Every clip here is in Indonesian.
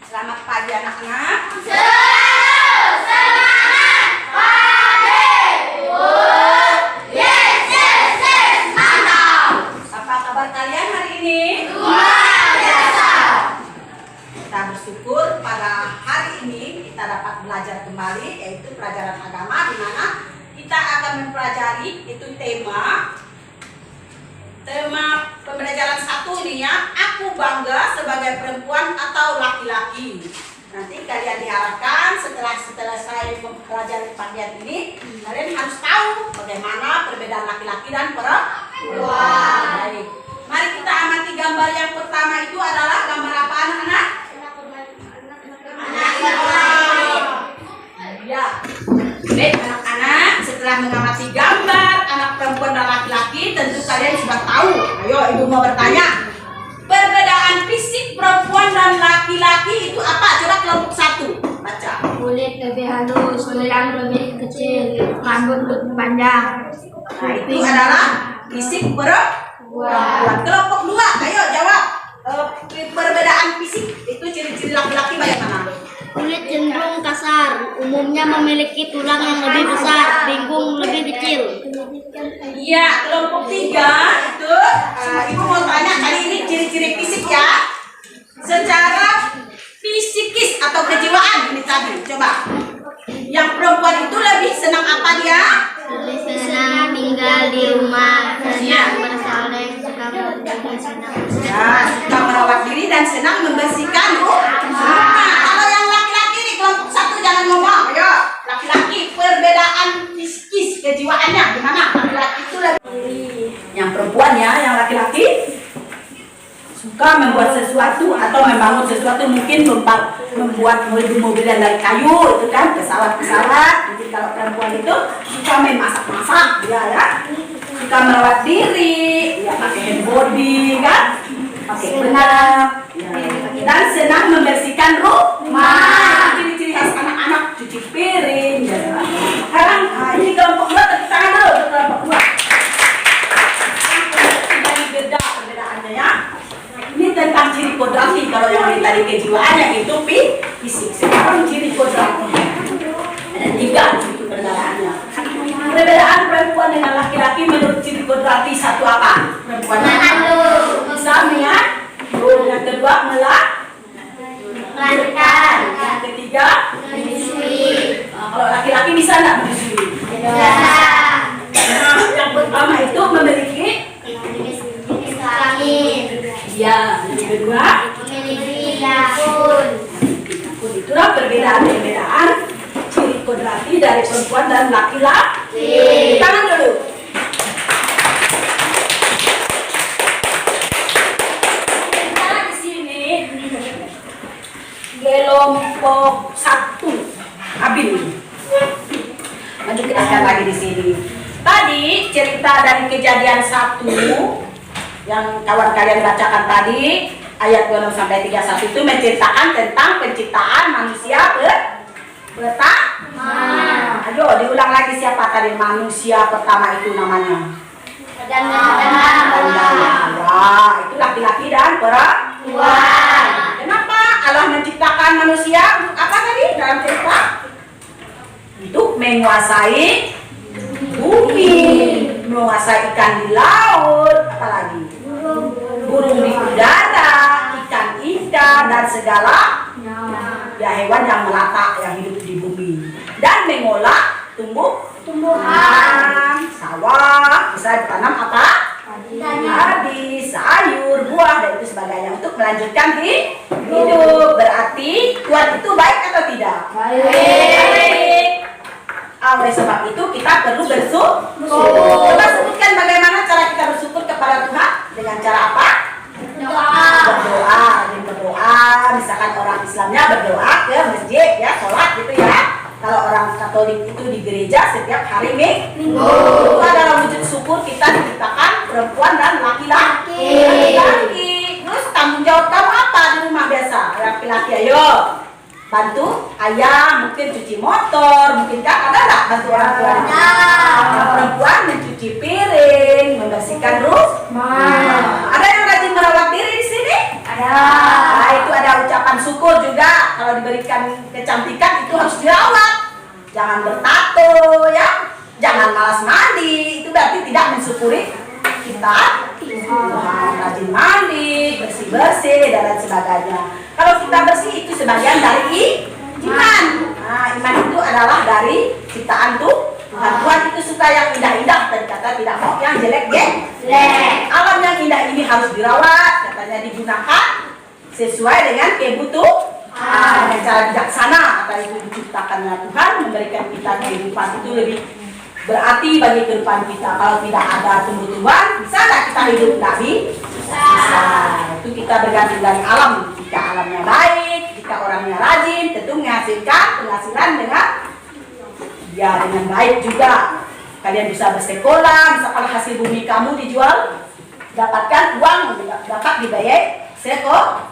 Selamat pagi anak-anak. Selalu semangat pagi. Yes, yes, yes, mantap. Apa kabar kalian hari ini? Luar biasa. Kita bersyukur pada hari ini kita dapat belajar kembali, yaitu pelajaran agama, di mana kita akan mempelajari itu tema pembelajaran 1 ini ya, aku bangga sebagai perempuan atau laki-laki. Nanti kalian diharapkan setelah selesai mempelajari bagian ini, kalian harus tahu bagaimana perbedaan laki-laki dan perempuan. Baik, mari kita amati gambar yang pertama. Itu adalah gambar apa anak-anak? Ya. Baik anak-anak, setelah mengamati gambar anak perempuan dan laki-laki, tentu kalian sudah tahu. Ayo ibu mau bertanya, perbedaan fisik perempuan dan laki-laki itu apa? Coba kelompok 1 baca. Kulit lebih halus, tulang lebih kecil, rambut lebih panjang. Nah itu adalah fisik perempuan. Kelompok 2, ayo jawab. Perbedaan fisik itu ciri-ciri laki-laki bagaimana? Kulit cenderung kasar, umumnya memiliki tulang yang lebih besar, pinggung lebih kecil. Iya, kelompok 3 itu ibu mau tanya kali ini ciri-ciri fisik ya. Secara fisikis atau kejiwaan ini tadi. Coba. Yang perempuan itu lebih senang apa dia? Lebih senang tinggal di rumah, senang bersalin, suka senang Ya, suka merawat diri dan senang membersihkan rumah. Kalau yang laki-laki di kelompok 1 jangan ngomong. Ayo, laki-laki perbedaan fisikis kejiwaannya gimana? Laki-laki itu lebih. Yang perempuan ya, yang laki-laki suka membuat sesuatu atau membangun sesuatu, mungkin membuat mobil-mobilan dari kayu, itu kan pesawat-pesawat. Jadi kalau perempuan itu suka main masak-masak, ya, suka merawat diri, ya pakai hand body kan, pakai benang, ya. Dan senang membersihkan rumah. Ciri-ciri khas anak-anak, cuci piring, ya. Sekarang ini kelompok 2, tepuk tangan dulu untuk kelompok 2. Ini beda perbedaannya ya. Ini tentang ciri kodrati. Kalau yang tadi kejiwaannya itu fisik. Sekarang ciri kodrati. Ada 3 ciri perbedaannya. Perbedaan perempuan dengan laki-laki menurut ciri kodrati 1 apa? Perempuan bisa ya. Yang kedua melahirkan. Yang ketiga menyusui. Kalau laki-laki bisa nggak menyusui? Yang pertama itu memiliki kelamin. ya, yang kedua Memiliki akun. itulah perbedaan ciri kodrati dari perempuan dan laki-laki. Tangan dulu. Sekarang di sini kelompok 1 Abil. Maju kita lihat lagi di sini. Tadi cerita dari kejadian 1 yang kawan kalian bacakan tadi, ayat 26 sampai 31 itu menceritakan tentang penciptaan manusia pertama. Ayo diulang lagi, siapa tadi manusia pertama itu namanya? Wah, itu laki-laki dan perempuan. Kenapa Allah menciptakan manusia untuk apa tadi dalam cerita? Untuk menguasai bumi, menguasai ikan di laut, apalagi burung di udara, ikan-ikan dan segala ya hewan yang melata yang hidup di bumi, dan mengolah tumbuhan, sawah, bisa ditanam apa? Padi, sayur, buah dan itu sebagainya untuk melanjutkan hidup. Berarti Tuhan itu baik atau tidak? Baik. Oleh sebab itu kita perlu bersyukur. Coba sebutkan bagaimana cara kita bersyukur kepada Tuhan. Dengan cara apa? Berdoa. Misalkan orang Islamnya berdoa ke masjid ya, sholat gitu ya. Kalau orang Katolik itu di gereja setiap hari Minggu. Itu adalah wujud syukur kita diciptakan perempuan dan laki-laki. Terus tanggung jawab kamu apa di rumah biasa? Laki-laki, ayo bantu ayah, mungkin cuci motor, mungkin kan ada nggak bantu orang tua? Perempuan mencuci piring, membersihkan rumah. Ada yang rajin merawat diri di sini? Ada. Nah, itu ada ucapan syukur juga. kalau diberikan kecantikan itu harus dirawat. Jangan bertato ya, jangan malas mandi, itu berarti tidak mensyukuri kita. Rajin mandi, bersih-bersih dan lain sebagainya. Kalau kita bersih itu sebagian dari iman. Nah, iman itu adalah dari ciptaan Tuhan. Tuhan itu suka yang indah-indah, dan kata tidak mau yang jelek-jelek. Alam yang indah ini harus dirawat, katanya digunakan sesuai dengan kebutuhan, dengan cara bijaksana. Kata itu diciptakannya Tuhan memberikan kita kehidupan itu lebih berarti bagi kehidupan kita. Kalau tidak ada tumbuh-tumbuhan, bisa nggak kita hidup? Nggak bisa. Itu kita bergantung dari alam. Jika alamnya baik, jika orangnya rajin, tentu menghasilkan penghasilan dengan baik juga. Kalian bisa bersekolah, misalkan hasil bumi kamu dijual, dapatkan uang, dapat dibayar sekolah.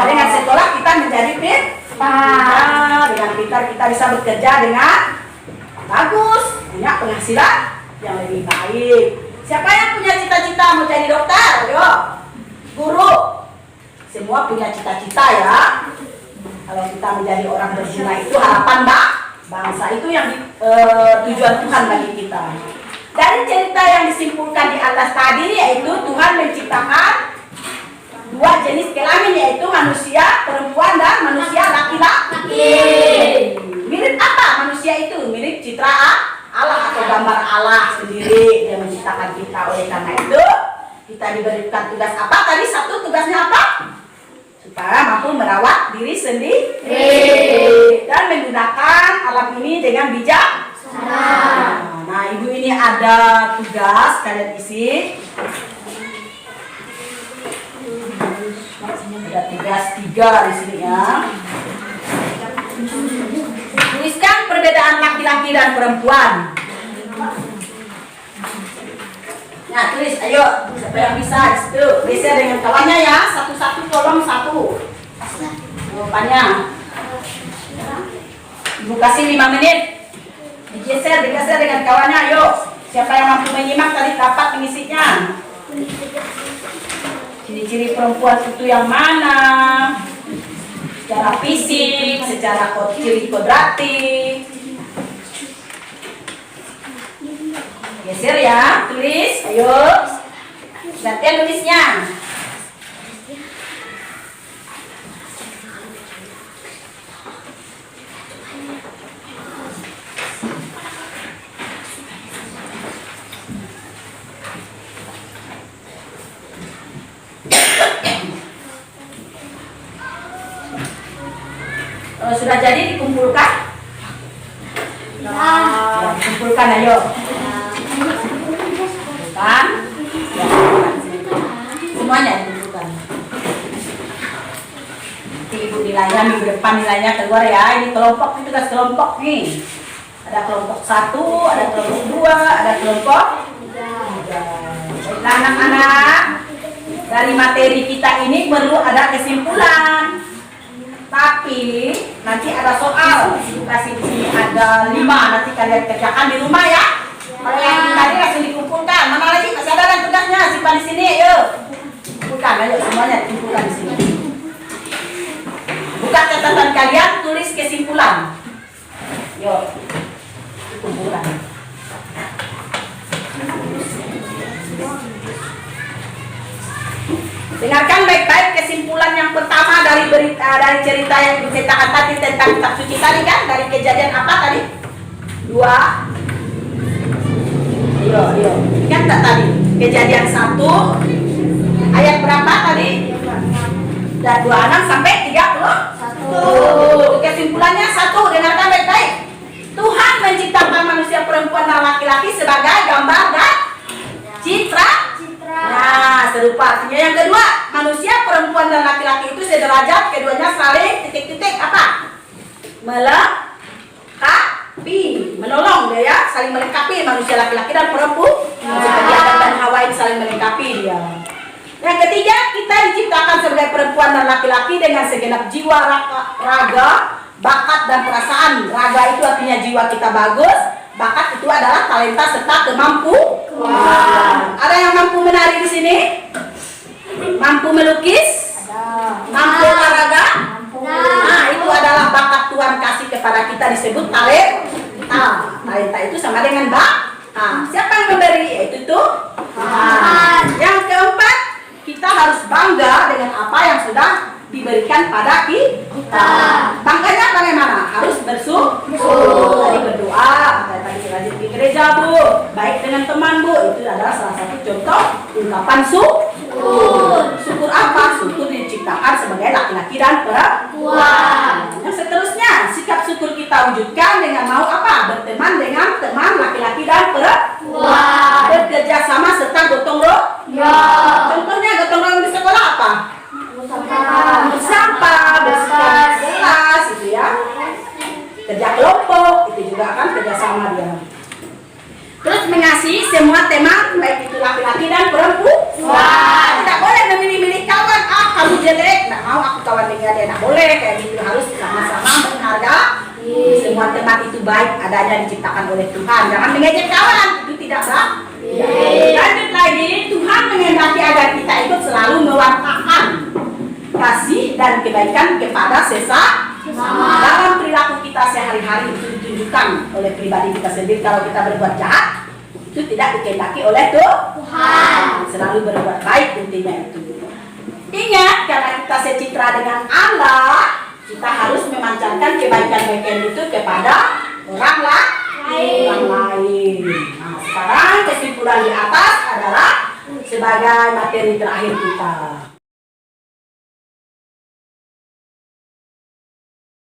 Dengan sekolah kita menjadi pintar. Dengan pintar kita bisa bekerja dengan bagus, punya penghasilan yang lebih baik. Siapa yang punya cita-cita mau jadi dokter? Ayo, guru. Semua punya cita-cita ya. Kalau kita menjadi orang berguna itu harapan bangsa, itu yang tujuan Tuhan bagi kita. Dari cerita yang disimpulkan di atas tadi, yaitu Tuhan menciptakan dua jenis kelamin, yaitu manusia perempuan dan manusia laki-laki. Mirip apa manusia itu? Mirip citra Allah atau gambar Allah sendiri yang menciptakan kita. Oleh karena itu kita diberikan tugas apa tadi? Satu, tugasnya apa? Supaya mampu merawat diri sendiri dan menggunakan alam ini dengan bijak. Nah, ibu ini ada tugas, kalian isi. Ada tugas 3 di sini ya. Tuliskan perbedaan laki-laki dan perempuan. Nah, tulis, ayo, siapa yang bisa itu geser dengan kawannya ya, satu-satu kolom 1. Jawabannya. Ibu kasih 5 menit. Digeser dengan kawannya, ayo. Siapa yang mampu menyimak tadi dapat mengisinya. Ciri-ciri perempuan itu yang mana? Secara fisik, secara ciri kodratik. Geser ya, tulis, ayo. Gantian tulisnya. Kalau sudah jadi dikumpulkan. Ya, dikumpulkan ayo. Kan? Ya, semuanya dikumpulkan. Nanti ibu nilainya minggu depan nilainya keluar ya. Ini kelompok, ini tugas kelompok nih. Ada kelompok 1, ada kelompok 2, ada kelompok 3. Baiklah anak-anak, dari materi kita ini perlu ada kesimpulan. Tapi nanti ada soal, ibu kasih di sini ada 5, nanti kalian kerjakan di rumah ya. Kalau yang tadi langsung dikumpulkan. Mana lagi? Masih ada kan tugasnya? Simpan di sini, yuk. Kumpulkan, ayo semuanya dikumpulkan di sini. Buka catatan kalian, tulis kesimpulan. Yuk, kumpulkan. Dengarkan baik-baik kesimpulan yang pertama dari cerita yang diceritakan tadi tentang kitab suci tadi kan, dari kejadian apa tadi? 2. Ayo. Ingat tak tadi? Kejadian 1 ayat berapa tadi? Dan 26 sampai 31. Kesimpulannya 1, dengarkan baik-baik. Tuhan menciptakan manusia perempuan dan laki-laki sebagai gambar dan citra. Nah, serupa artinya. Yang kedua, manusia perempuan dan laki-laki itu sederajat, keduanya saling titik-titik apa? Melengkapi, menolong dia ya, saling melengkapi manusia laki-laki dan perempuan. Seperti Adam dan Hawa ini saling melengkapi dia. Yang ketiga, kita diciptakan sebagai perempuan dan laki-laki dengan segenap jiwa, raga, bakat dan perasaan. Raga itu artinya jiwa kita bagus, bakat itu adalah talenta serta kemampuan. Ada yang mampu menari di sini? Mampu melukis? Mampu olahraga? Nah, itu adalah disebut talenta. Talenta itu sama dengan siapa yang memberi? Yaitu Tuhan. Yang keempat, kita harus bangga dengan apa yang sudah diberikan pada kita. Bangganya bagaimana? Harus bersyukur. Tadi berdoa, tadi rajin di gereja Bu, baik dengan teman Bu, itu adalah salah satu contoh ungkapan syukur. Syukur apa? Syukur diciptakan sebagai laki-laki dan perempuan. Yang seterusnya, sikap syukur kita wujudkan dengan mau apa? Berteman dengan teman laki-laki dan perempuan. Bekerja sama serta gotong royong. Contohnya gotong royong di sekolah apa? Bersampah, bersihkan kelas, itu ya. Kerja kelompok, itu juga kan kerjasama dia. Terus mengasihi semua teman, baik itu laki-laki dan perempuan. Tidak boleh memilih-milih kawan. Kamu jelek, tidak mau aku kawan dengan dia. Tidak boleh, kayak gitu. Harus sama-sama menghargai. Semua teman itu baik, adanya diciptakan oleh Tuhan. Jangan mengejek kawan, itu tidak baik. Lanjut lagi, Tuhan menghendaki agar kita ikut selalu mewartakan kasih dan kebaikan kepada sesama. Dalam perilaku kita sehari-hari itu ditunjukkan oleh pribadi kita sendiri. Kalau kita berbuat jahat, itu tidak dikehendaki oleh Tuhan. Selalu berbuat baik intinya itu. Ingat, karena kita secitra dengan Allah, kita harus memancarkan kebaikan-kebaikan itu kepada orang lain. Nah, sekarang kesimpulan di atas adalah sebagai materi terakhir kita.